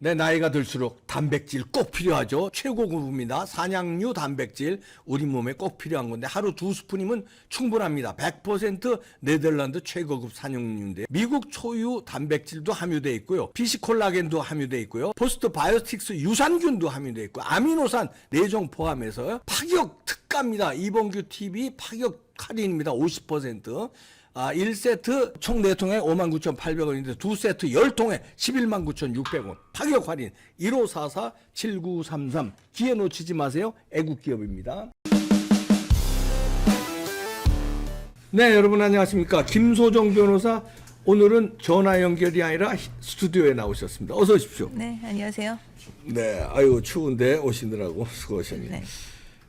내 나이가 들수록 단백질 꼭 필요하죠. 최고급입니다. 산양류 단백질 우리 몸에 꼭 필요한 건데 하루 2스푼이면 충분합니다. 100% 네덜란드 최고급 산양류인데 미국 초유 단백질도 함유되어 있고요. 피시콜라겐도 함유되어 있고요. 포스트 바이오틱스 유산균도 함유되어 있고 아미노산 4종 포함해서 파격 특가입니다. 이봉규 TV 파격 할인입니다. 50%. 1세트 총 4통에 59,800원인데 2세트 10통에 119,600원 파격 할인 1544-7933 기회 놓치지 마세요. 애국기업입니다. 네, 여러분 안녕하십니까. 김소정 변호사 오늘은 전화 연결이 아니라 스튜디오에 나오셨습니다. 어서 오십시오. 네, 안녕하세요. 네, 아유 추운데 오시느라고 수고하셨네요. 네.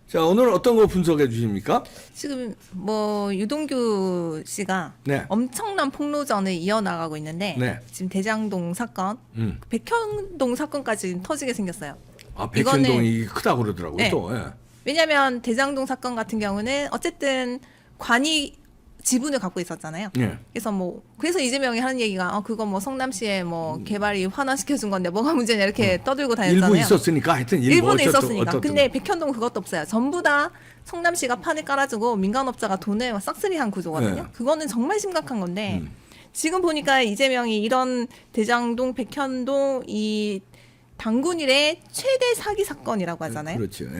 자, 오늘 어떤 거 분석해 주십니까? 지금 뭐 유동규 씨가 네. 엄청난 폭로전을 이어나가고 있는데 네. 지금 대장동 사건, 백현동 사건까지 터지게 생겼어요. 아, 백현동이 크다고 그러더라고요. 네. 또. 예. 왜냐하면 대장동 사건 같은 경우는 어쨌든 관이 지분을 갖고 있었잖아요. 예. 그래서 이재명이 하는 얘기가 그거 뭐 성남시에 뭐 개발이 환원시켜 준 건데 뭐가 문제냐 이렇게 떠들고 다녔잖아요. 일부 있었으니까 하여튼 일본에 있었으니까. 근데 백현동 그것도 없어요. 전부 다 성남시가 판을 깔아주고 민간업자가 돈을 싹쓸이한 구조거든요. 네. 그거는 정말 심각한 건데 지금 보니까 이재명이 이런 대장동, 백현동 이 단군 일의 최대 사기 사건이라고 하잖아요. 그렇죠. 예.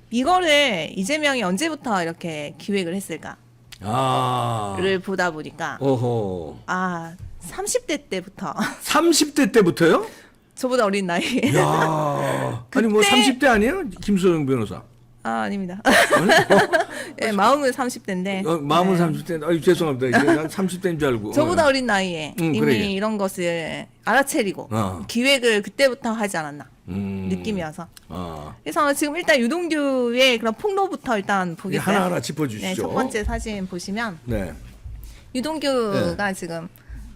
이거를 이재명이 언제부터 이렇게 기획을 했을까? 를 보다 보니까 어허. 30대 때부터 30대 때부터요? 저보다 어린 나이에 야. 아니 뭐 30대 아니에요? 김소영 변호사. 아닙니다. 네, 마음은 30대인데 마음은 30대. 아유 죄송합니다. 이제 난 30대인 줄 알고. 저보다 어린 나이에 이미 그래. 이런 것을 알아채리고 기획을 그때부터 하지 않았나 느낌이어서. 그래서 지금 일단 유동규의 그런 폭로부터 일단 보겠어요. 하나하나 짚어주시죠. 네, 첫 번째 사진 보시면 네. 유동규가 지금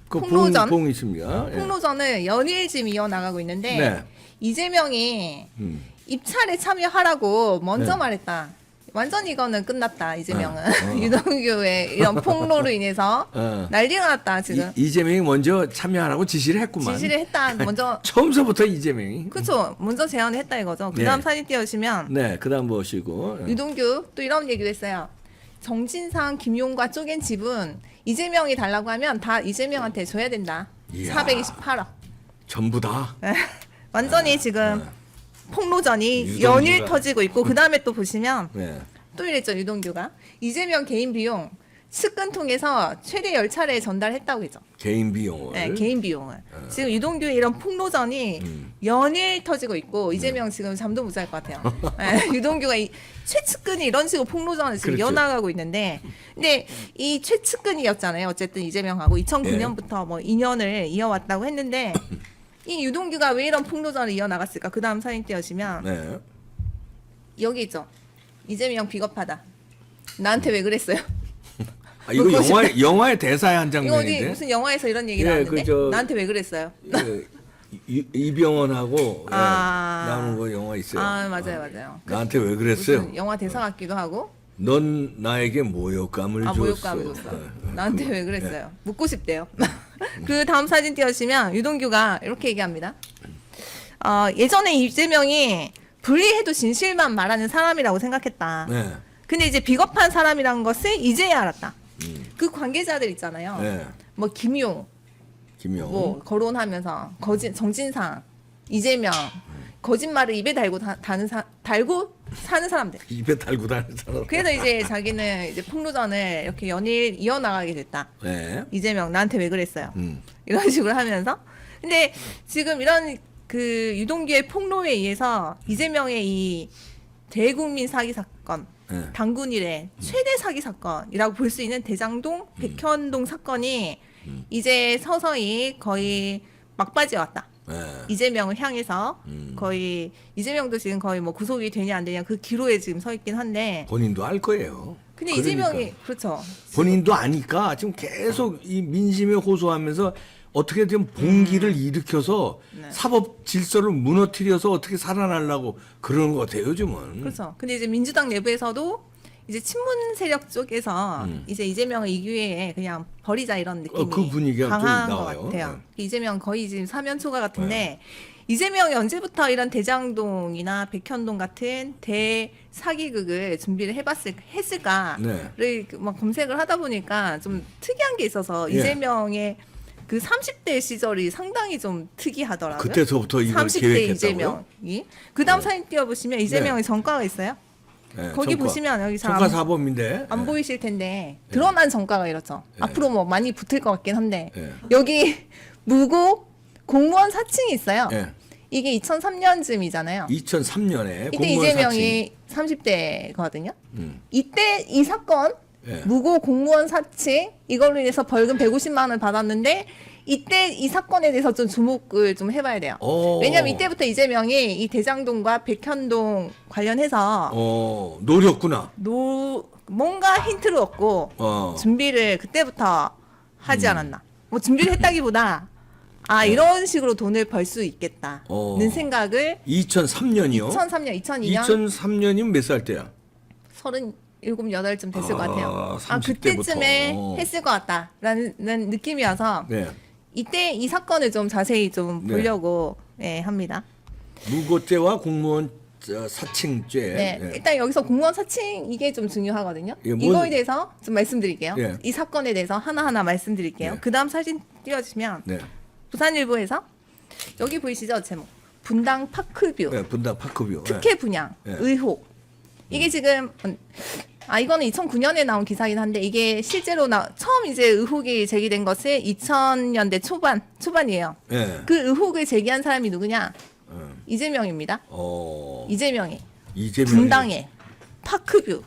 그 폭로전 봉 있습니다. 예. 폭로전을 연일 지금 이어나가고 있는데 네. 이재명이 입찰에 참여하라고 먼저 네. 말했다. 완전 이거는 끝났다. 이재명은 유동규의 이런 폭로로 인해서 난리가 났다 지금. 이재명이 먼저 참여하라고 지시를 했구만. 지시를 했다. 먼저 처음서부터 이재명이. 그렇죠. 먼저 제안을 했다 이거죠. 그다음 네. 사진 띄워주시면 네, 그다음 보시고. 유동규 또 이런 얘기도 했어요. 정진상, 김용과 쪼갠 지분 이재명이 달라고 하면 다 이재명한테 줘야 된다. 이야. 428억. 전부 다. 완전히 지금 폭로전이 유동규가- 연일 터지고 있고 그 다음에 또 보시면 네. 또 이랬죠. 유동규가 이재명 개인 비용 측근 통해서 최대 10차례 전달했다고 했죠. 개인 비용을. 네, 개인 비용을. 지금 유동규의 이런 폭로전이 연일 터지고 있고 이재명 지금 잠도 못 잘 것 같아요. 네, 유동규가 이 최측근이 이런 식으로 폭로전을 지금 그렇죠. 이어나가고 있는데 근데 이 최측근이었잖아요. 어쨌든 이재명하고 2009년부터 뭐 인연을 이어왔다고 했는데 이 유동규가 왜 이런 폭로전을 이어나갔을까? 그 다음 사진 띄워주시면 네. 여기 있죠. 이재명 비겁하다. 나한테 왜 그랬어요? 이거 영화의 대사의 한 이거 어디 장면인데. 무슨 영화에서 이런 얘기 예, 나왔는데 그 나한테 왜 그랬어요? 이병헌하고 나오는 거 영화 있어요. 맞아요. 나한테 왜 그랬어요? 무슨 영화 대사 같기도 하고. 넌 나에게 모욕감을 줬어. 모욕감을 줬어. 나한테 왜 그랬어요? 묻고 싶대요. 그 다음 사진 띄워주시면 유동규가 이렇게 얘기합니다. 예전에 이재명이 불리해도 진실만 말하는 사람이라고 생각했다. 네. 근데 이제 비겁한 사람이라는 것을 이제야 알았다. 그 관계자들 있잖아요. 네. 뭐 김용, 김용. 뭐 거론하면서 정진상, 이재명 거짓말을 입에 달고 사는 사람들. 입에 달고 다니는 사람. 그래서 이제 자기는 이제 폭로전을 이렇게 연일 이어나가게 됐다. 네. 이재명 나한테 왜 그랬어요? 이런 식으로 하면서. 근데 지금 이런 그 유동규의 폭로에 의해서 이재명의 이 대국민 사기 사건, 단군 일의 최대 사기 사건이라고 볼 수 있는 대장동, 백현동 사건이 이제 서서히 거의 막바지에 왔다. 이재명을 향해서 거의 이재명도 지금 거의 뭐 구속이 되냐 안 되냐 그 기로에 지금 서 있긴 한데 본인도 알 거예요. 근데 그러니까. 이재명이 그렇죠. 본인도 아니까 지금 계속 이 민심에 호소하면서 어떻게든 봉기를 일으켜서 사법 질서를 무너뜨려서 어떻게 살아나려고 그러는 것 같아요, 요즘은. 그렇죠. 근데 이제 민주당 내부에서도 이제 친문 세력 쪽에서 이제 이재명을 이 기회에 그냥 버리자 이런 느낌이 그 분위기가 좀 강한 것 나와요. 같아요. 이재명 거의 지금 사면 초과 같은데 이재명이 언제부터 이런 대장동이나 백현동 같은 대사기극을 준비를 했을까를 네. 막 검색을 하다 보니까 좀 특이한 게 있어서 예. 이재명의 그 30대 시절이 상당히 좀 특이하더라고요. 그때서부터 이걸 30대 계획했다고요? 이재명이. 그다음 사진 띄워보시면 이재명의 전과가 있어요. 네, 거기 전과. 보시면 여기 잘 전과 사범인데. 안 네. 보이실 텐데 드러난 전과가 이렇죠. 네. 앞으로 뭐 많이 붙을 것 같긴 한데 네. 여기 무고 공무원 사칭이 있어요. 네. 이게 2003년쯤이잖아요. 2003년에 이때 공무원 이재명이 30대거든요. 음. 이때 이 사건 예. 무고 공무원 사칭 이걸로 인해서 벌금 150만 원 받았는데 이때 이 사건에 대해서 좀 주목을 좀 해봐야 돼요. 오. 왜냐면 이때부터 이재명이 이 대장동과 백현동 관련해서 노렸구나. 뭔가 힌트를 얻고 준비를 그때부터 하지 않았나. 뭐 준비를 했다기보다 이런 식으로 돈을 벌 수 있겠다는 생각을 2003년이요? 2003년, 2002년 2003년이면 몇 살 때야? 37, 8쯤 됐을 것 같아요. 30 그때쯤에 때부터. 했을 것 같다라는 느낌이어서 네. 이때 이 사건을 좀 자세히 좀 네. 보려고 합니다. 무고죄와 공무원 사칭죄. 네, 네. 일단 여기서 공무원 사칭 이게 좀 중요하거든요. 이게 이거에 대해서 좀 말씀드릴게요. 예. 이 사건에 대해서 하나하나 말씀드릴게요. 네. 그 다음 사진 띄워주시면 네. 부산일보에서 여기 보이시죠? 제목 분당 파크뷰 네, 분당 파크뷰. 특혜 분양 네. 의혹. 이게 지금 이거는 2009년에 나온 기사긴 한데 이게 실제로 처음 이제 의혹이 제기된 것은 2000년대 초반이에요. 네. 그 의혹을 제기한 사람이 누구냐? 이재명입니다. 이재명이 분당의 파크뷰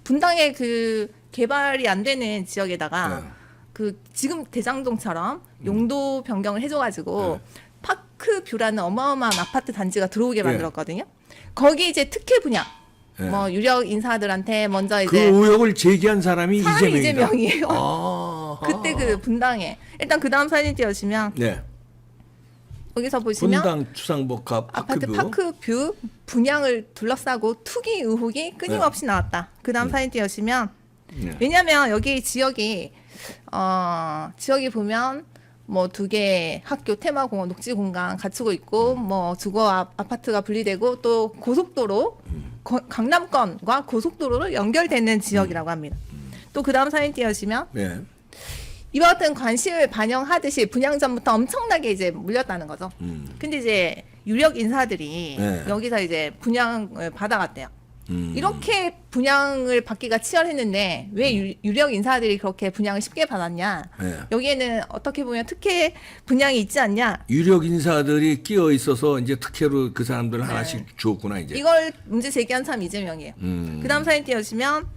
분당의 그 개발이 안 되는 지역에다가 네. 그 지금 대장동처럼 용도 변경을 해줘가지고 파크뷰라는 어마어마한 아파트 단지가 들어오게 만들었거든요. 거기 이제 특혜 분양 뭐 유력 인사들한테 먼저 그 이제 의혹을 제기한 사람이 이재명이에요. 아. 그때 그 분당에 일단 그 다음 사진 띄워주시면 네. 여기서 보시면 분당 추상복합 아파트 파크뷰. 파크뷰 분양을 둘러싸고 투기 의혹이 끊임없이 나왔다. 그 다음 사진 띄워주시면 네. 왜냐면 여기 지역이 보면 뭐 2개 학교 테마공원 녹지공간 갖추고 있고 뭐 주거 아파트가 분리되고 또 고속도로 강남권과 고속도로로 연결되는 지역이라고 합니다. 또 그 다음 사진 띄워주시면 네. 이와 같은 관심을 반영하듯이 분양 전부터 엄청나게 이제 물렸다는 거죠. 근데 이제 유력 인사들이 네. 여기서 이제 분양을 받아갔대요. 이렇게 분양을 받기가 치열했는데 왜 유력 인사들이 그렇게 분양을 쉽게 받았냐? 네. 여기에는 어떻게 보면 특혜 분양이 있지 않냐? 유력 인사들이 끼어 있어서 이제 특혜로 그 사람들 하나씩 주었구나 이제. 이걸 문제 제기한 사람 이재명이에요. 그다음 사진 띄워주시면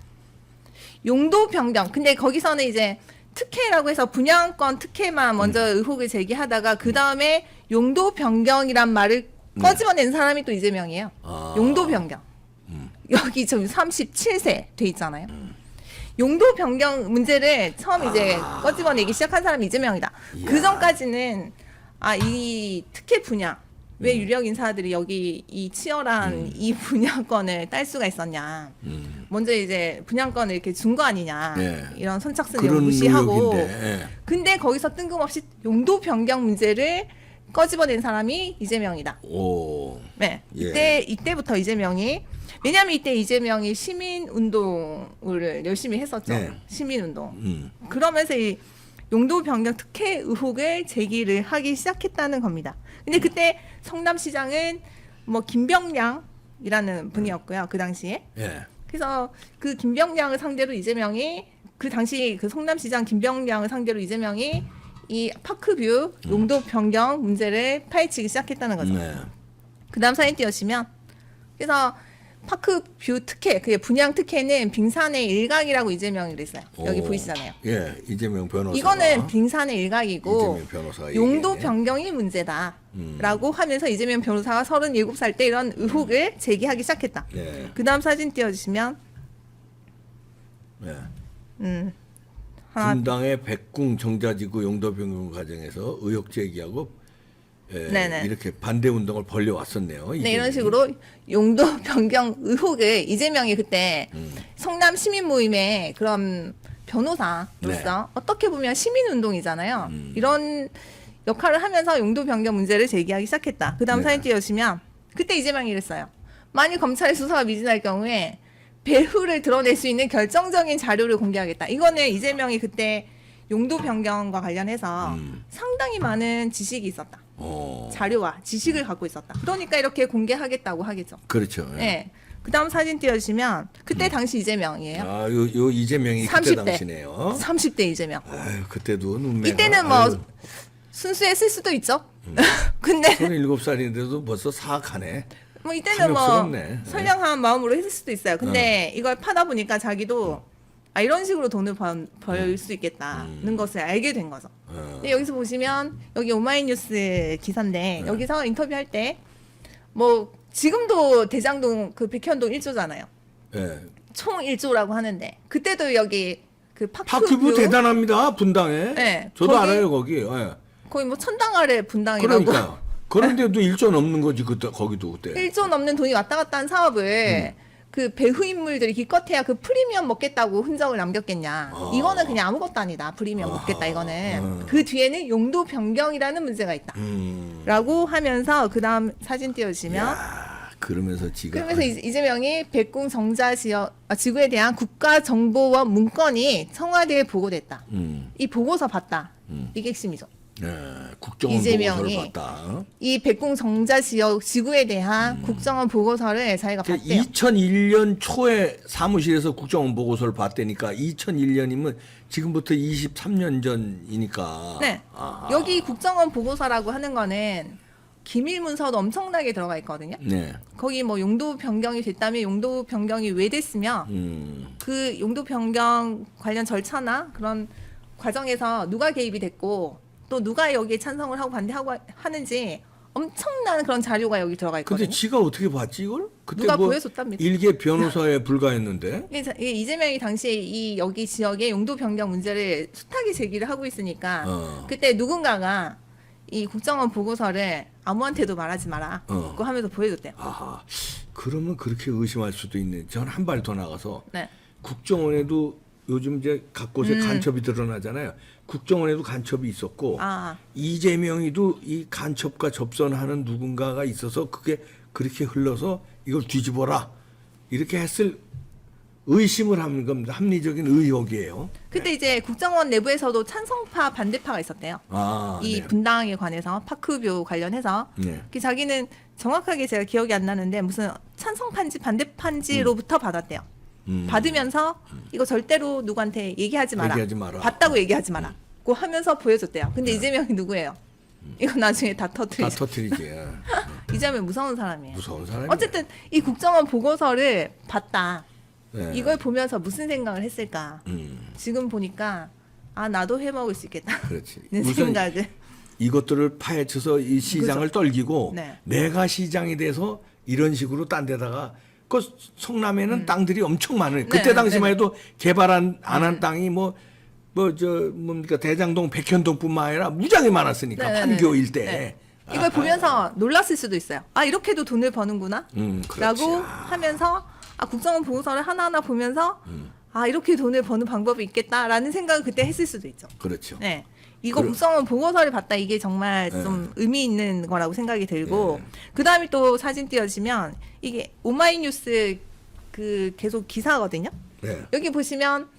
용도 변경. 근데 거기서는 이제 특혜라고 해서 분양권 특혜만 먼저 의혹을 제기하다가 그 다음에 용도 변경이란 말을 꺼집어낸 사람이 또 이재명이에요. 용도 변경. 여기 지금 37세 돼 있잖아요. 용도 변경 문제를 처음 이제 꺼집어내기 시작한 사람이 이재명이다. 그 전까지는 이 특혜 분양 왜 유력 인사들이 여기 이 치열한 이 분양권을 딸 수가 있었냐. 먼저 이제 분양권을 이렇게 준 거 아니냐. 네. 이런 선착순 그런 무시하고. 의혹인데. 근데 거기서 뜬금없이 용도 변경 문제를 꺼집어낸 사람이 이재명이다. 오. 네. 예. 이때부터 이재명이 왜냐하면 이때 이재명이 시민 운동을 열심히 했었죠. 네. 시민 운동. 그러면서 이 용도 변경 특혜 의혹을 제기를 하기 시작했다는 겁니다. 근데 그때 성남시장은 뭐 김병량이라는 분이었고요. 그 당시에. 예. 그래서 그 김병량을 상대로 이재명이 그 당시 그 성남시장 김병량을 상대로 이재명이 이 파크뷰 용도 변경 문제를 파헤치기 시작했다는 거죠. 네. 그다음 사진 띄워주시면 그래서 파크뷰 특혜, 그 분양 특혜는 빙산의 일각이라고 이재명이 그랬어요. 여기 보이시잖아요. 예, 이재명 변호사. 이거는 빙산의 일각이고 이재명 변호사가 용도 얘기했네. 변경이 문제다라고 하면서 이재명 변호사가 37살 때 이런 의혹을 제기하기 시작했다. 예. 그다음 사진 띄워주시면 예. 하나 분당의 백궁 정자지구 용도 변경 과정에서 의혹 제기하고 네네. 이렇게 반대 운동을 벌려왔었네요. 네, 이재명이. 이런 식으로 용도 변경 의혹을 이재명이 그때 성남 시민 모임의 그런 변호사로서 네. 어떻게 보면 시민 운동이잖아요. 이런 역할을 하면서 용도 변경 문제를 제기하기 시작했다. 그다음 네. 사진 띄워주시면 그때 이재명이 이랬어요. 만일 검찰의 수사가 미진할 경우에 배후를 드러낼 수 있는 결정적인 자료를 공개하겠다. 이거는 이재명이 그때 용도 변경과 관련해서 상당히 많은 지식이 있었다. 자료와 지식을 갖고 있었다. 그러니까 이렇게 공개하겠다고 하겠죠. 그렇죠. 예. 네. 그다음 사진 띄워주시면 그때 당시 이재명이에요. 아, 요 이재명이 그때 30대. 당시네요. 30대 이재명. 아유, 그때도 눈매가. 이때는 뭐 순수했을 수도 있죠. 근데 37살인데도 벌써 사악하네. 뭐 이때는 뭐 탐욕스럽네. 선량한 마음으로 했을 수도 있어요. 근데 이걸 파다 보니까 자기도 아, 이런 식으로 돈을 벌 수 있겠다는 것을 알게 된 거죠. 근데 여기서 보시면 여기 오마이뉴스 기사인데 여기서 인터뷰할 때 뭐 지금도 대장동 그 백현동 1조잖아요. 예. 총 1조라고 하는데 그때도 여기 그 파크뷰 파크뷰 대단합니다. 분당에. 네, 저도 거기- 알아요, 거기. 예. 거의 뭐 천당 아래 분당이라고 그러니까. 그런데도 1조 넘는 거지, 그때, 거기도 그때. 1조 넘는 돈이 왔다 갔다 한 사업을 그 배후 인물들이 기껏해야 그 프리미엄 먹겠다고 흔적을 남겼겠냐. 이거는 그냥 아무것도 아니다. 프리미엄 먹겠다 이거는. 그 뒤에는 용도 변경이라는 문제가 있다. 라고 하면서 그다음 사진 띄워주시면 야, 그러면서 지가. 그러면서 이재명이 백궁 정자 지구에 대한 국가정보원 문건이 청와대에 보고됐다. 이 보고서 봤다. 이게 핵심이죠. 예, 국정원 이재명이 보고서를 봤다. 이 백궁 정자 지구에 대한 국정원 보고서를 자기가 봤대요. 2001년 초에 사무실에서 국정원 보고서를 봤다니까 2001년이면 지금부터 23년 전이니까. 네. 아하. 여기 국정원 보고서라고 하는 거는 기밀 문서도 엄청나게 들어가 있거든요. 네. 거기 뭐 용도 변경이 됐다면 용도 변경이 왜 됐으며 그 용도 변경 관련 절차나 그런 과정에서 누가 개입이 됐고 또 누가 여기에 찬성을 하고 반대하고 하는지 엄청난 그런 자료가 여기 들어가 근데 있거든요. 지가 어떻게 봤지 이걸? 그때 누가 뭐 보여줬답니다. 일개 변호사에 불과했는데. 이게 이재명이 당시에 이 여기 지역의 용도 변경 문제를 숱하게 제기를 하고 있으니까 그때 누군가가 이 국정원 보고서를 아무한테도 말하지 마라. 그거 하면서 보여줬대요. 아하. 그러면 그렇게 의심할 수도 있네. 전 한 발 더 나가서 네. 국정원에도 요즘 이제 각 곳에 간첩이 드러나잖아요. 국정원에도 간첩이 있었고 아. 이재명이도 이 간첩과 접선하는 누군가가 있어서 그게 그렇게 흘러서 이걸 뒤집어라 이렇게 했을 의심을 하는 겁니다. 합리적인 의혹이에요. 그때 이제 국정원 내부에서도 찬성파 반대파가 있었대요. 아, 이 네. 분당에 관해서 파크뷰 관련해서 네. 그 자기는 정확하게 제가 기억이 안 나는데 무슨 찬성판지 반대판지로부터 받았대요. 받으면서 이거 절대로 누구한테 얘기하지 마라. 얘기하지 마라. 봤다고 얘기하지 마라. 고 하면서 보여줬대요. 근데 이재명이 누구예요? 이거 나중에 다 다 터뜨리죠. 터뜨리지. 이재명 무서운 사람이에요. 무서운 사람이. 어쨌든 이 국정원 보고서를 봤다. 네. 이걸 보면서 무슨 생각을 했을까? 지금 보니까 아 나도 해먹을 수 있겠다. 그렇지. 는 우선 생각을. 이것들을 파헤쳐서 이 시장을 떨기고 네. 내가 시장이 돼서 이런 식으로 딴 데다가 그 성남에는 땅들이 엄청 많아요. 그때 네, 당시만 네. 해도 개발 안 한 땅이 뭐 저 뭡니까 대장동 백현동뿐만 아니라 무지하게 많았으니까 네, 네, 판교 네. 일대. 네. 이걸 보면서 놀랐을 수도 있어요. 아 이렇게도 돈을 버는구나. 그렇지. 라고 아. 하면서 아 국정원 보고서를 하나하나 보면서 아 이렇게 돈을 버는 방법이 있겠다라는 생각을 그때 했을 수도 있죠. 그렇죠. 네. 이거 국정원 보고서를 봤다 이게 정말 좀 의미 있는 거라고 생각이 들고 그다음에 또 사진 띄워지면 이게 오마이뉴스 그 계속 기사거든요. 네. 여기 보시면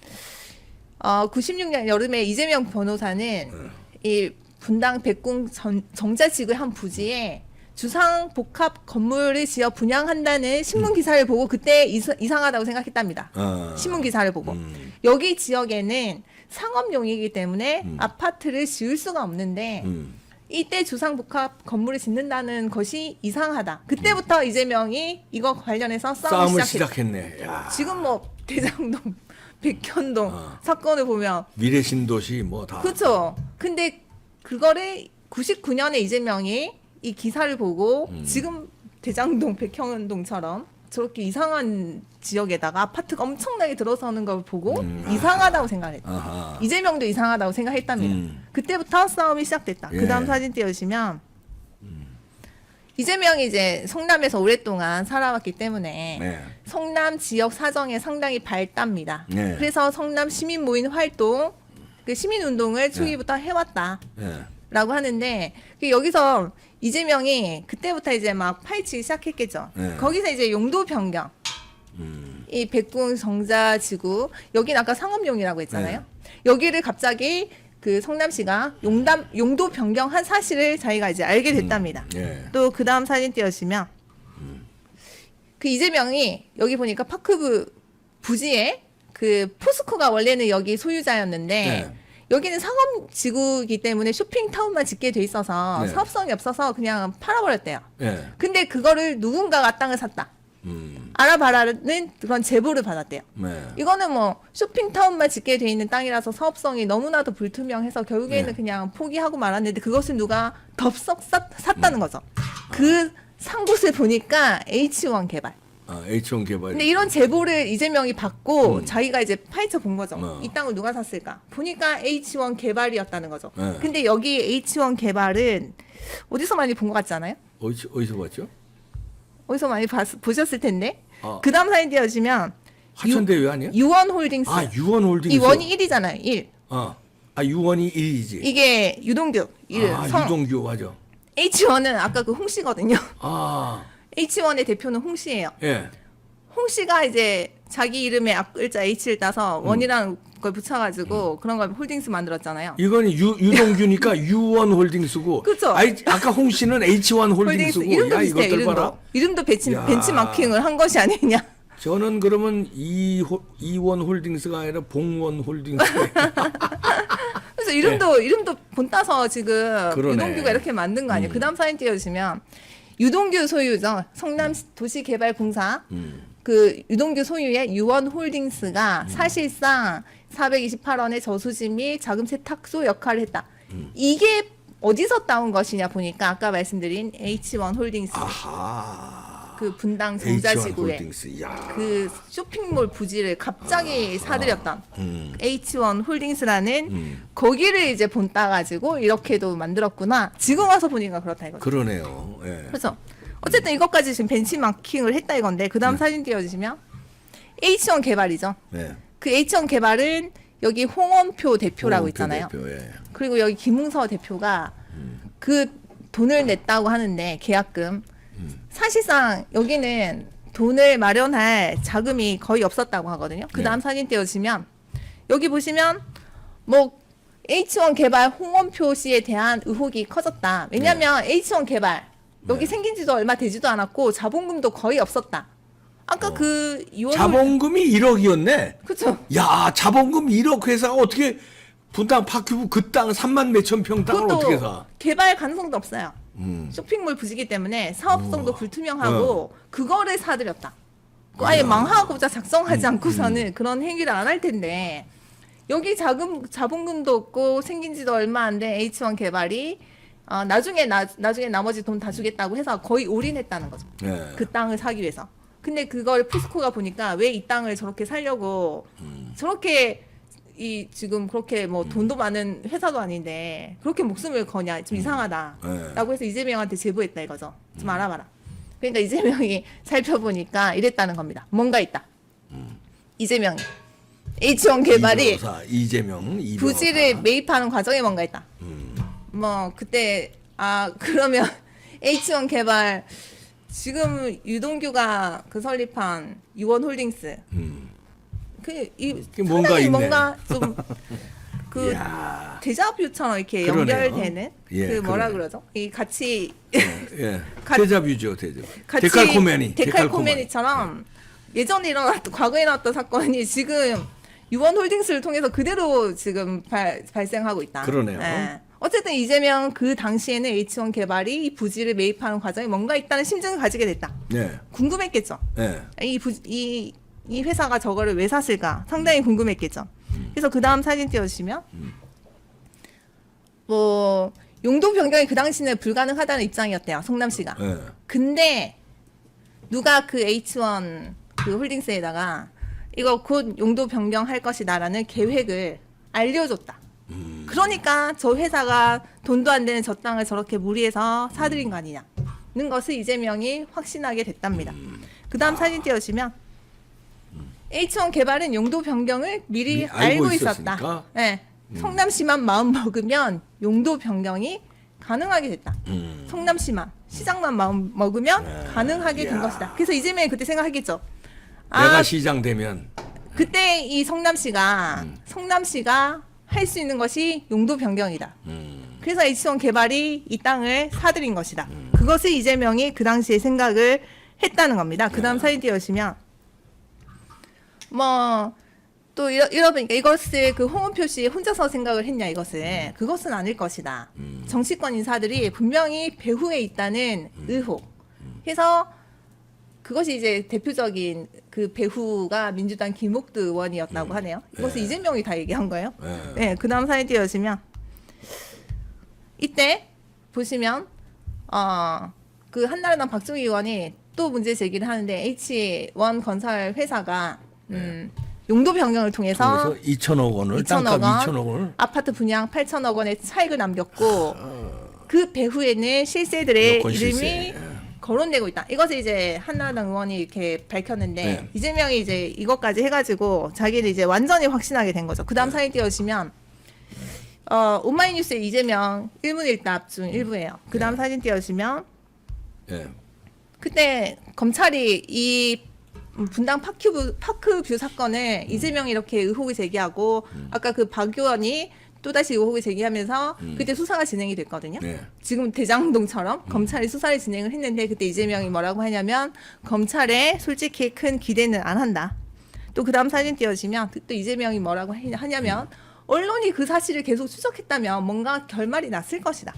96년 여름에 이재명 변호사는 이 분당 백궁 정자지구 한 부지에 주상 복합 건물을 지어 분양한다는 신문 기사를 보고 그때 이상하다고 생각했답니다. 신문 기사를 보고 여기 지역에는 상업용이기 때문에 아파트를 지을 수가 없는데 이때 주상복합 건물을 짓는다는 것이 이상하다. 그때부터 이재명이 이거 관련해서 싸움을 시작했다. 시작했네. 야. 지금 뭐 대장동, 백현동 사건을 보면 미래신도시 뭐 다. 그렇죠. 근데 그거를 99년에 이재명이 이 기사를 보고 지금 대장동, 백현동처럼 저렇게 이상한 지역에다가 아파트가 엄청나게 들어서는 걸 보고 이상하다고 생각했다. 아하. 이재명도 이상하다고 생각했답니다. 그때부터 싸움이 시작됐다. 예. 그 다음 사진 띄워주시면 이재명이 이제 성남에서 오랫동안 살아왔기 때문에 네. 성남 지역 사정에 상당히 밝답니다. 네. 그래서 성남 시민 모임 활동, 그 시민 운동을 초기부터 해왔다. 네. 라고 하는데 여기서 이재명이 그때부터 이제 막 파헤치기 시작했겠죠. 네. 거기서 이제 용도 변경. 이 백궁 정자지구 여기는 아까 상업용이라고 했잖아요. 여기를 갑자기 그 성남시가 용도 변경한 사실을 자기가 이제 알게 됐답니다. 또 그 다음 사진 띄워주시면 그 이재명이 여기 보니까 파크부 부지에 그 포스코가 원래는 여기 소유자였는데 여기는 상업지구이기 때문에 쇼핑타운만 짓게 돼 있어서 사업성이 없어서 그냥 팔아버렸대요. 근데 그거를 누군가가 땅을 샀다. 알아봐라는 그런 제보를 받았대요. 이거는 뭐 쇼핑타운만 짓게 돼 있는 땅이라서 사업성이 너무나도 불투명해서 결국에는 그냥 포기하고 말았는데 그것을 누가 덥석 샀다는 거죠. 그 산 곳을 보니까 H1 개발. H1 개발. 근데 이런 제보를 이재명이 받고 자기가 이제 파헤쳐 본 거죠. 이 땅을 누가 샀을까? 보니까 H1 개발이었다는 거죠. 근데 여기 H1 개발은 어디서 많이 본 것 같지 않아요? 어디서 봤죠? 어디서 많이 보셨을 텐데. 그 다음 사진 띄워주시면 하천대유 아니야? 유원홀딩스. 유원홀딩스. 이 원이 1이잖아요. 1. 유원이 1이지. 이게 유동규. 유동규 맞아. H1은 아까 그 홍씨거든요. 아. H1의 대표는 홍씨예요. 예. 홍씨가 이제 자기 이름의 앞글자 H를 따서 원이라는 걸 붙여가지고 그런 걸 홀딩스 만들었잖아요. 이건 유동규니까 유원홀딩스고. 그렇죠. 아까 홍 씨는 H1 홀딩스고. 이름도 비슷해요. 이것들 봐라. 이름도 벤치마킹을 한 것이 아니냐. 저는 그러면 이원 홀딩스가 아니라 봉원 홀딩스. 그래서 이름도 본따서 지금 유동규가 이렇게 만든 거 아니에요. 그 다음 사진 띄워주시면 유동규 소유죠. 성남도시개발공사 그 유동규 소유의 유원홀딩스가 사실상 428원의 저수지 및 자금 세탁소 역할을 했다. 이게 어디서 따온 것이냐 보니까 아까 말씀드린 H1 홀딩스. 그 분당 정자지구에 그 쇼핑몰 부지를 갑자기 사들였던 H1 홀딩스라는 거기를 이제 본 따가지고 이렇게도 만들었구나. 지금 와서 보니까 그렇다 이거죠. 그러네요. 그래서 어쨌든 이것까지 지금 벤치마킹을 했다 이건데 그 다음 사진 띄워주시면 H1 개발이죠. 그 H1 개발은 여기 홍원표 대표라고 있잖아요. 그리고 여기 김웅서 대표가 그 돈을 냈다고 하는데 계약금 사실상 여기는 돈을 마련할 자금이 거의 없었다고 하거든요. 그 다음 사진 띄워주시면 여기 보시면 뭐 H1 개발 홍원표 씨에 대한 의혹이 커졌다. 왜냐하면 H1 개발 여기 생긴 지도 얼마 되지도 않았고 자본금도 거의 없었다. 아까 그 자본금이 1억이었네. 그렇죠. 야, 자본금 1억 회사가 어떻게 분당 파큐브 그 땅 3만 몇천 평 땅을 어떻게 사? 개발 가능성도 없어요. 쇼핑몰 부지기 때문에 사업성도 불투명하고 그거를 사들였다. 아예 망하고자 작성하지 않고서는 그런 행위를 안 할 텐데 여기 자본금도 없고 생긴 지도 얼마 안 된 H1 개발이 나중에 나머지 돈 다 주겠다고 해서 거의 올인했다는 거죠. 그 땅을 사기 위해서. 근데 그걸 포스코가 보니까 왜 이 땅을 저렇게 살려고 저렇게 지금 그렇게 뭐 돈도 많은 회사도 아닌데 그렇게 목숨을 거냐 좀 이상하다라고 해서 이재명한테 제보했다 이거죠. 좀 알아봐라. 그러니까 이재명이 살펴보니까 이랬다는 겁니다. 뭔가 있다. 이재명이 H1 개발이 이재명 부지를 매입하는 과정에 뭔가 있다. 뭐 그때 그러면 H1 개발 지금 유동규가 그 설립한 유원홀딩스 뭔가 있네. 뭔가 좀 그 데자뷰처럼 이렇게 그러네요. 연결되는 그 뭐라 그러죠? 이 같이 데자뷰죠, 데칼코메니. 데칼코메니처럼 예전에 과거에 일어났던 사건이 지금 유원홀딩스를 통해서 그대로 지금 발생하고 있다. 그러네요. 어쨌든 이재명 그 당시에는 H1 개발이 이 부지를 매입하는 과정에 뭔가 있다는 심증을 가지게 됐다. 궁금했겠죠. 이 회사가 저거를 왜 샀을까 상당히 궁금했겠죠. 그래서 그 다음 사진 띄워주시면 뭐 용도 변경이 그 당시는 불가능하다는 입장이었대요. 성남시가. 근데 누가 그 H1 그 홀딩스에다가 이거 곧 용도 변경할 것이다라는 계획을 알려줬다. 그러니까 저 회사가 돈도 안 되는 저 땅을 저렇게 무리해서 사들인 거 아니냐는 것을 이재명이 확신하게 됐답니다. 그 다음 사진 띄워주시면 H1 개발은 용도 변경을 미리 알고 있었다. 성남시만 마음 먹으면 용도 변경이 가능하게 됐다. 성남시만 시장만 마음 먹으면 가능하게 된 것이다. 그래서 이재명이 그때 생각하겠죠. 내가 시장 되면 그때 이 성남시가 할 수 있는 것이 용도 변경이다. 그래서 H1 개발이 이 땅을 사들인 것이다. 그것을 이재명이 그 당시에 생각을 했다는 겁니다. 그 다음 사진 띄우시면 또 이러니까 이것을 그 홍은표 씨 혼자서 생각을 했냐 이것을 그것은 아닐 것이다. 정치권 인사들이 분명히 배후에 있다는 의혹. 그래서 그것이 이제 대표적인 그 배후가 민주당 김옥두 의원이었다고 하네요. 이것을 이재명이 다 얘기한 거예요. 네, 그 다음 사진 띄워주시면 이때 보시면 그 한나라당 박종희 의원이 또 문제 제기를 하는데 H1 건설 회사가 용도 변경을 통해서 2천억 원을 땅값 2천억 원을 아파트 분양 8천억 원의 차익을 남겼고 그 배후에는 실세들의 이름이 거론되고 있다. 이것을 이제 한나라당 의원이 이렇게 밝혔는데 이재명이 이제 이것까지 해가지고 자기를 이제 완전히 확신하게 된 거죠. 그 다음 사진 띄워주시면 오마이뉴스의 이재명 1문1답 중 일부예요. 그 다음 사진 띄워주시면 그때 검찰이 이 분당 파크뷰 사건을 이재명이 이렇게 의혹을 제기하고 아까 그 박 의원이 또다시 의혹을 제기하면서 그때 수사가 진행이 됐거든요. 지금 대장동처럼 검찰이 수사를 진행을 했는데 그때 이재명이 뭐라고 하냐면 검찰에 솔직히 큰 기대는 안 한다. 또 그 다음 사진 띄워주시면 또 이재명이 뭐라고 하냐면 언론이 그 사실을 계속 추적했다면 뭔가 결말이 났을 것이다.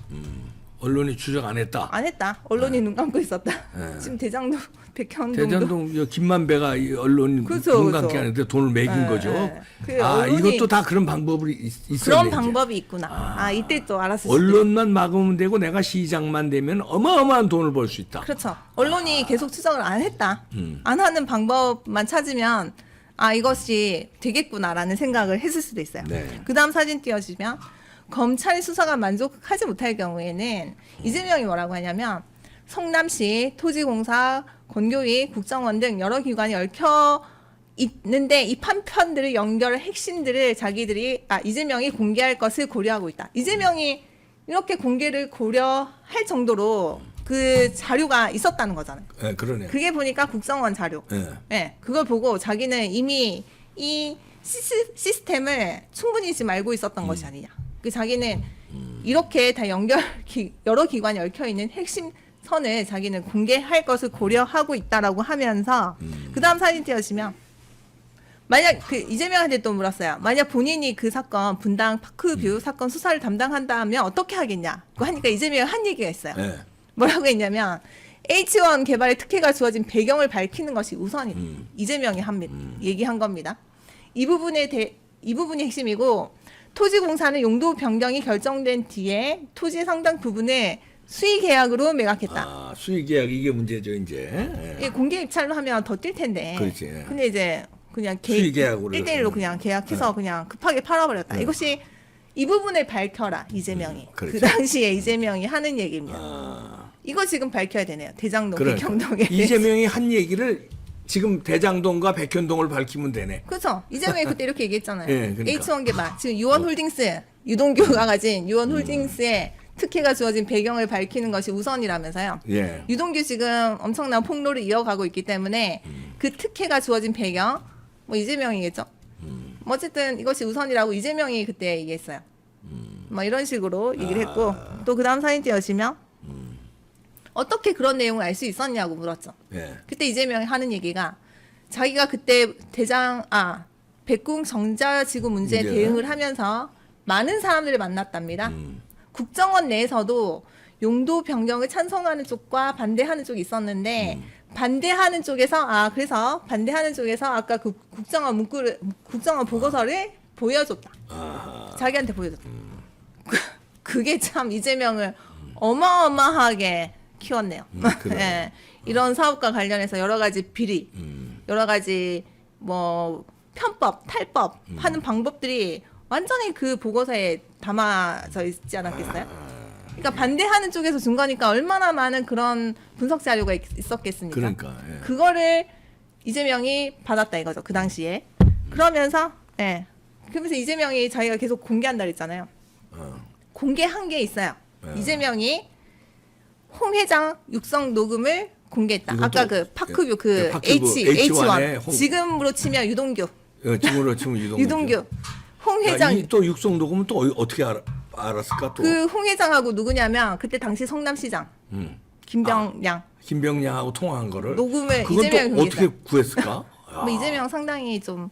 언론이 추적 안 했다. 안 했다. 언론이 눈 감고 있었다. 지금 대장동, 백현동도. 대장동 김만배가 이 언론 눈 감게 하는데 돈을 매긴 거죠. 이것도 다 그런 방법이 있었네. 그런 방법이 있구나. 이때 또 알았을 언론만 막으면 되고 내가 시장만 되면 어마어마한 돈을 벌 수 있다. 그렇죠. 언론이 계속 추적을 안 했다. 안 하는 방법만 찾으면 이것이 되겠구나라는 생각을 했을 수도 있어요. 그 다음 사진 띄워주시면 검찰 수사가 만족하지 못할 경우에는 이재명이 뭐라고 하냐면 성남시 토지공사 건교위 국정원 등 여러 기관이 얽혀 있는데 이 판편들을 연결할 핵심들을 이재명이 공개할 것을 고려하고 있다. 이재명이 이렇게 공개를 고려할 정도로 그 자료가 있었다는 거잖아요. 네, 그러네. 그게 보니까 국정원 자료. 그걸 보고 자기는 이미 이 시스템을 충분히 지금 알고 있었던 것이 아니냐. 그 자기는 이렇게 다 여러 기관이 얽혀 있는 핵심 선을 자기는 공개할 것을 고려하고 있다라고 하면서 그 다음 사진 띄워주시면 만약 그 이재명한테 또 물었어요. 만약 본인이 그 사건 분당 파크뷰 사건 수사를 담당한다면 어떻게 하겠냐. 그거 하니까 이재명이 한 얘기가 있어요. 뭐라고 했냐면 H1 개발에 특혜가 주어진 배경을 밝히는 것이 우선이다. 이재명이 얘기한 겁니다. 이 부분이 핵심이고 토지공사는 용도 변경이 결정된 뒤에 토지 상당 부분을 수의계약으로 매각했다. 수의계약 이게 문제죠 이제. 공개 입찰로 하면 더 뛸 텐데. 그렇지. 근데 이제 그냥 수의계약으로 1대1로 그냥 계약해서 그냥 급하게 팔아버렸다. 이것이 이 부분을 밝혀라 이재명이. 그 당시에 이재명이 하는 얘기입니다. 이거 지금 밝혀야 되네요. 대장동, 백현동에. 이재명이 한 얘기를 지금 대장동과 백현동을 밝히면 되네. 그렇죠. 이재명이 그때 이렇게 얘기했잖아요. 그러니까. H1 개발. 지금 유원홀딩스, 유동규가 가진 유원홀딩스에 특혜가 주어진 배경을 밝히는 것이 우선이라면서요. 유동규 지금 엄청난 폭로를 이어가고 있기 때문에 그 특혜가 주어진 배경, 이재명이겠죠. 어쨌든 이것이 우선이라고 이재명이 그때 얘기했어요. 이런 식으로 얘기를 했고 또 그 다음 사진 띄워주시면 어떻게 그런 내용을 알 수 있었냐고 물었죠. 그때 이재명이 하는 얘기가 자기가 그때 백궁 정자지구 문제에 대응을 하면서 많은 사람들을 만났답니다. 국정원 내에서도 용도 변경을 찬성하는 쪽과 반대하는 쪽이 있었는데 반대하는 쪽에서 그래서 반대하는 쪽에서 아까 그 국정원 보고서를 보여줬다. 자기한테 보여줬다. 그게 참 이재명을 어마어마하게 키웠네요. 이런 사업과 관련해서 여러 가지 비리, 여러 가지 편법, 탈법 하는 방법들이 완전히 그 보고서에 담아져 있지 않았겠어요? 그러니까 반대하는 쪽에서 준 거니까 얼마나 많은 그런 분석 자료가 있었겠습니까? 그거를 이재명이 받았다 이거죠. 그 당시에. 그러면서 그러면서 이재명이 자기가 계속 공개한다 그랬잖아요. 공개한 게 있어요. 이재명이 홍 회장 육성 녹음을 공개했다. 아까 그 파크뷰 그 H1 지금으로 치면 유동규. 지금으로 치면 유동규. 홍 회장 또 육성 녹음은 또 어떻게 알았을까 또? 그 홍 회장하고 누구냐면 그때 당시 성남시장 김병량. 김병량하고 통화한 거를 녹음을 그건 이재명이 또 어떻게 구했을까? 뭐 이재명 상당히 좀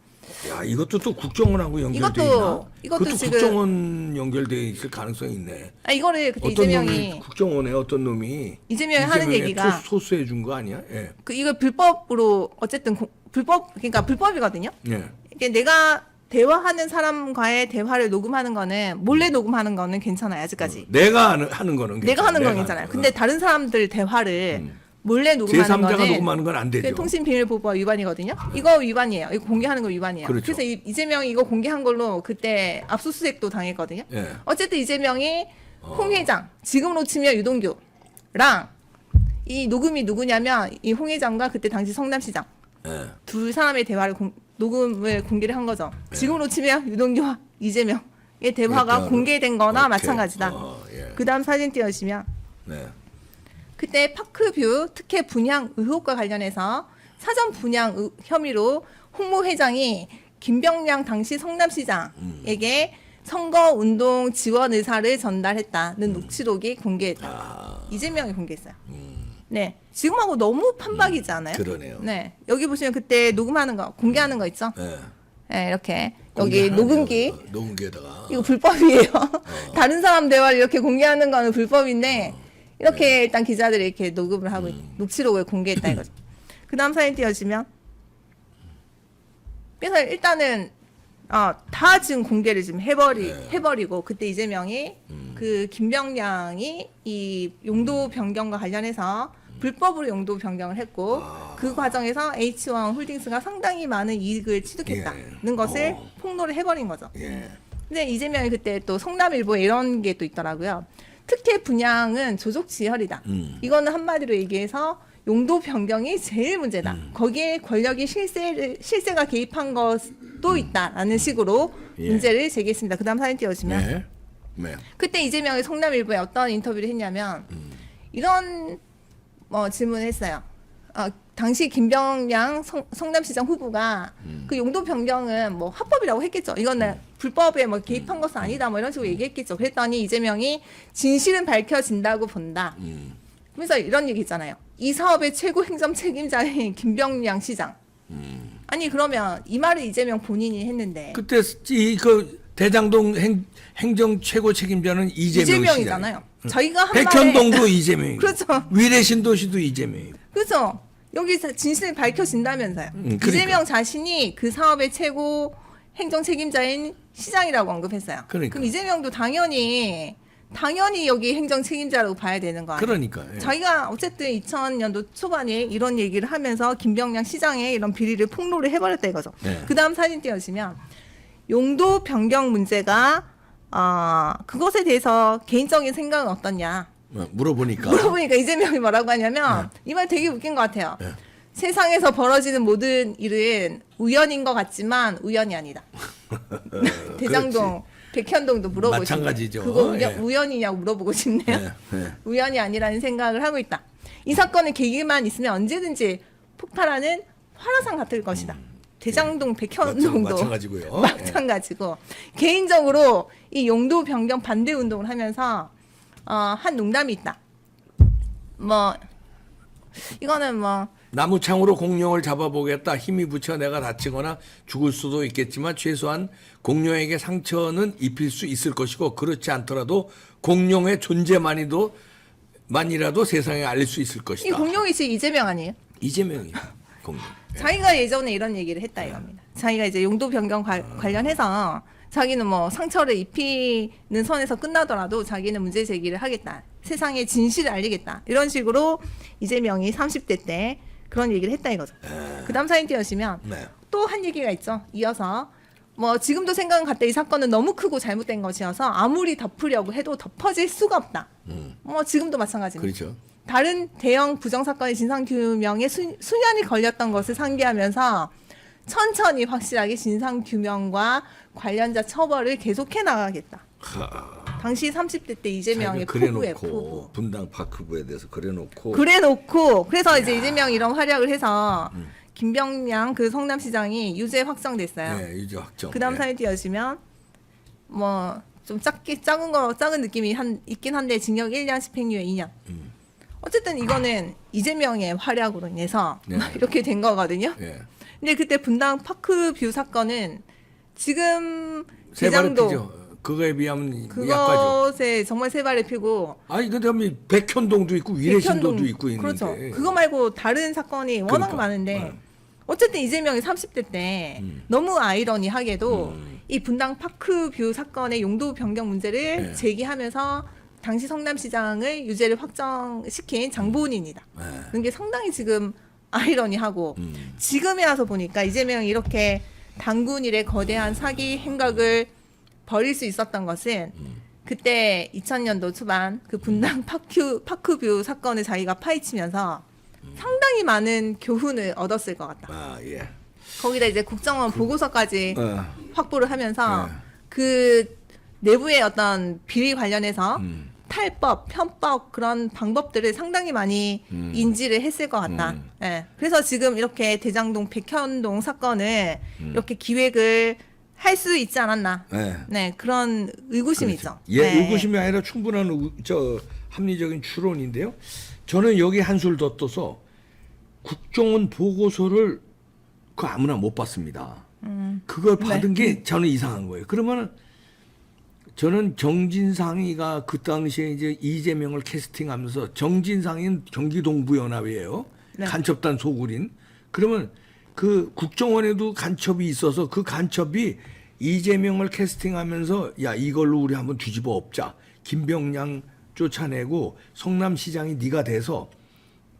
야, 이것도 또 국정원하고 연결돼 있나? 이것도 지금 국정원 연결돼 있을 가능성이 있네. 이거를 그때 어떤 이재명이 놈이 국정원에 어떤 놈이 이재명이 하는 얘기가 소수해 준 거 아니야? 예. 그 이거 불법으로 어쨌든 그러니까 불법이거든요. 예. 이게 내가 대화하는 사람과의 대화를 녹음하는 거는 몰래 녹음하는 거는 괜찮아요 아직까지. 내가 하는 거는 내가 하는 건 괜찮아요. 근데 다른 사람들 대화를 몰래 녹음하는 거는 제3자가 녹음하는 건 안 되죠. 통신비밀보호법 위반이거든요. 이거 위반이에요. 이거 공개하는 거 위반이에요. 그렇죠. 그래서 이재명이 이거 공개한 걸로 그때 압수수색도 당했거든요. 예. 어쨌든 이재명이 홍 회장, 지금으로 치면 유동규랑 이 녹음이 누구냐면 이 홍 회장과 그때 당시 성남시장 예. 두 사람의 대화를 녹음을 공개를 한 거죠. 지금으로 치면 유동규와 이재명의 대화가 공개된 거나 마찬가지다. 예. 그 다음 사진 띄워주시면 네. 그때 파크뷰 특혜 분양 의혹과 관련해서 사전 분양 혐의로 홍모 회장이 김병량 당시 성남시장에게 선거운동 지원 의사를 전달했다는 녹취록이 공개했다. 이재명이 공개했어요. 네, 지금하고 너무 판박이지 않아요? 그러네요. 네, 여기 보시면 그때 녹음하는 거 공개하는 거 있죠? 네. 네, 이렇게 여기 녹음기. 녹음기에다가 이거 불법이에요. 다른 사람 대화를 이렇게 공개하는 거는 불법인데 이렇게 일단 기자들이 이렇게 녹음을 하고 녹취록을 공개했다 이거죠. 그 다음 사진 띄워주면 그래서 일단은 다 지금 공개를 지금 해버리고 그때 이재명이 그 김병량이 이 용도 변경과 관련해서 불법으로 용도 변경을 했고 그 과정에서 H1 홀딩스가 상당히 많은 이익을 취득했다는 것을 폭로를 해버린 거죠. 예. 근데 이재명이 그때 또 성남일보에 이런 게 또 있더라고요. 특혜 분양은 조족지혈이다. 이거는 한마디로 얘기해서 용도 변경이 제일 문제다. 거기에 권력이 실세가 개입한 것도 있다라는 식으로 문제를 제기했습니다. 그 다음 사진 띄워주시면 네. 네. 그때 이재명이 성남일보에 어떤 인터뷰를 했냐면 이런 질문을 했어요. 당시 김병량 성남시장 후보가 그 용도 변경은 뭐 합법이라고 했겠죠. 이거는 불법에 뭐 개입한 것은 아니다. 뭐 이런 식으로 얘기했겠죠. 그랬더니 이재명이 진실은 밝혀진다고 본다. 그래서 이런 얘기 있잖아요. 이 사업의 최고 행정 책임자인 김병량 시장. 아니 그러면 이 말을 이재명 본인이 했는데 그때 그 대장동 행정 최고 책임자는 이재명이잖아요. 저희가 한 백현동도 말에 이재명이고 그렇죠. 위례신도시도 이재명이고. 그렇죠. 여기서 진실이 밝혀진다면서요. 그러니까. 이재명 자신이 그 사업의 최고 행정 책임자인 시장이라고 언급했어요. 그러니까. 그럼 이재명도 당연히 여기 행정 책임자라고 봐야 되는 거 아니에요? 그러니까. 예. 자기가 어쨌든 2000년도 초반에 이런 얘기를 하면서 김병량 시장의 이런 비리를 폭로를 해버렸다 이거죠. 네. 그 다음 사진 띄워주시면 용도 변경 문제가 그것에 대해서 개인적인 생각은 어떻냐? 물어보니까 이재명이 뭐라고 하냐면 이 말 되게 웃긴 것 같아요. 세상에서 벌어지는 모든 일은 우연인 것 같지만 우연이 아니다. 대장동, 백현동도 물어보고 마찬가지죠. 싶네요. 그거 예. 우연이냐고 물어보고 싶네요. 우연이 아니라는 생각을 하고 있다. 이 사건의 계기만 있으면 언제든지 폭발하는 화라산 같을 것이다. 대장동, 백현동도 마찬가지고요. 마찬가지고 개인적으로 이 용도 변경 반대 운동을 하면서 한 농담이 있다. 이거는 나무창으로 공룡을 잡아보겠다. 힘이 붙여 내가 다치거나 죽을 수도 있겠지만 최소한 공룡에게 상처는 입힐 수 있을 것이고 그렇지 않더라도 공룡의 존재만이라도 세상에 알릴 수 있을 것이다. 이 공룡이 지금 이재명 아니에요? 이재명이 공룡. 자기가 예전에 이런 얘기를 했다 이겁니다. 자기가 이제 용도 변경 관련해서 자기는 상처를 입히는 선에서 끝나더라도 자기는 문제 제기를 하겠다. 세상에 진실을 알리겠다. 이런 식으로 이재명이 30대 때 그런 얘기를 했다 이거죠. 그 다음 사진 띄워주시면 또 한 얘기가 있죠. 이어서 지금도 생각은 같다. 이 사건은 너무 크고 잘못된 것이어서 아무리 덮으려고 해도 덮어질 수가 없다. 지금도 마찬가지입니다. 그렇죠. 다른 대형 부정사건의 진상규명에 수년이 걸렸던 것을 상기하면서 천천히 확실하게 진상규명과 관련자 처벌을 계속해 나가겠다. 당시 30대 때 이재명의 자기가 포부에 그래놓고 포부. 분당 파크부에 대해서 그래놓고 그래서 이제 이재명이 이런 활약을 해서 김병량 그 성남시장이 유죄 확정됐어요. 네, 유죄 확정. 그 다음 네. 사연 띄워주시면 뭐 좀 작은 느낌이 있긴 한데 징역 1년 집행유예 2년. 어쨌든 이거는 이재명의 활약으로 인해서 네. 이렇게 된 거거든요. 예. 근데 그때 분당 파크뷰 사건은 지금 세 발의 대장동 피죠. 그거에 비하면 약하죠. 그것에 정말 세 발의 피고 아니 근데 백현동도 있고 위례신도도 있고 있는데. 그렇죠. 그거 말고 다른 사건이 워낙 그러니까. 많은데 네. 어쨌든 이재명이 30대 때 너무 아이러니하게도 이 분당 파크뷰 사건의 용도 변경 문제를 네. 제기하면서 당시 성남시장을 유죄를 확정시킨 장본인이다. 네. 그런 게 상당히 지금 아이러니하고 지금에 와서 보니까 이재명이 이렇게 단군 일의 거대한 사기 행각을 벌일 수 있었던 것은 그때 2000년도 초반 그 분당 파크뷰 사건을 자기가 파헤치면서 상당히 많은 교훈을 얻었을 것 같다. 아 예. 거기다 이제 국정원 보고서까지 확보를 하면서 네. 그 내부의 어떤 비리 관련해서 탈법, 편법 그런 방법들을 상당히 많이 인지를 했을 것 같다. 예. 그래서 지금 이렇게 대장동 백현동 사건을 이렇게 기획을 할 수 있지 않았나. 네. 네, 그런 의구심이 있죠. 예, 네. 의구심이 아니라 충분한 합리적인 추론인데요. 저는 여기 한술 더 떠서 국정원 보고서를 그 아무나 못 받습니다. 그걸 받은 게 저는 이상한 거예요. 그러면은 저는 정진상이가 그 당시에 이제 이재명을 캐스팅하면서 정진상인 경기동부연합이에요. 네. 간첩단 소굴인. 그러면 그 국정원에도 간첩이 있어서 그 간첩이 이재명을 캐스팅하면서 야 이걸로 우리 한번 뒤집어 엎자. 김병량 쫓아내고 성남시장이 네가 돼서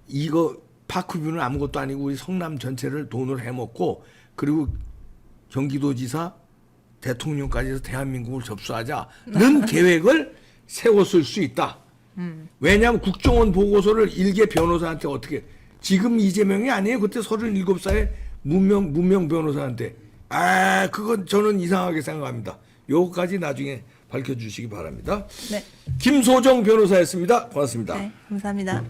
이거 파크뷰는 아무것도 아니고 우리 성남 전체를 돈을 해먹고 그리고 경기도지사 대통령까지 해서 대한민국을 접수하자는 계획을 세웠을 수 있다. 왜냐하면 국정원 보고서를 일개 변호사한테 어떻게 지금 이재명이 아니에요. 그때 37살의 문명 변호사한테 그건 저는 이상하게 생각합니다. 요거까지 나중에 밝혀주시기 바랍니다. 네. 김소정 변호사였습니다. 고맙습니다. 네, 감사합니다.